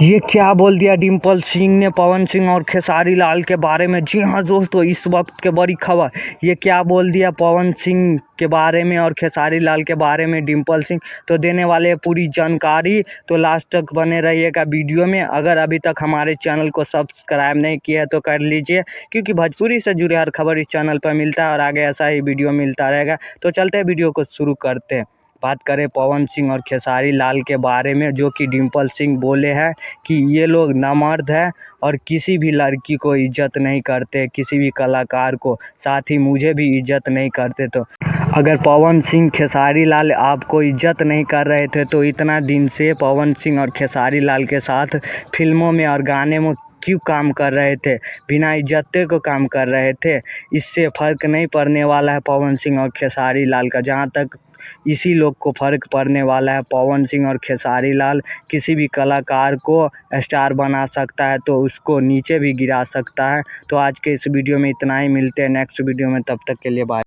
ये क्या बोल दिया डिम्पल सिंह ने पवन सिंह और खेसारी लाल के बारे में। जी हाँ दोस्तों, इस वक्त के बड़ी खबर। ये क्या बोल दिया पवन सिंह के बारे में और खेसारी लाल के बारे में डिम्पल सिंह, तो देने वाले हैं पूरी जानकारी। तो लास्ट तक बने रहिएगा वीडियो में। अगर अभी तक हमारे चैनल को सब्सक्राइब नहीं किया है तो कर लीजिए, क्योंकि भोजपुरी से जुड़े हर खबर इस चैनल पर मिलता है और आगे ऐसा ही वीडियो मिलता रहेगा। तो चलते हैं, वीडियो को शुरू करते हैं। बात करें पवन सिंह और खेसारी लाल के बारे में, जो कि डिम्पल सिंह बोले हैं कि ये लोग नामर्द है और किसी भी लड़की को इज्जत नहीं करते, किसी भी कलाकार को, साथ ही मुझे भी इज्जत नहीं करते। तो अगर पवन सिंह खेसारी लाल आपको इज्जत नहीं कर रहे थे तो इतना दिन से पवन सिंह और खेसारी लाल के साथ फिल्मों में और गाने में क्यों काम कर रहे थे, बिना इज्जत को काम कर रहे थे। इससे फ़र्क नहीं पड़ने वाला है पवन सिंह और खेसारी लाल का। जहाँ तक इसी लोग को फ़र्क पड़ने वाला है, पवन सिंह और खेसारी लाल किसी भी कलाकार को स्टार बना सकता है तो उसको नीचे भी गिरा सकता है। तो आज के इस वीडियो में इतना ही, मिलते हैं नेक्स्ट वीडियो में, तब तक के लिए बाय।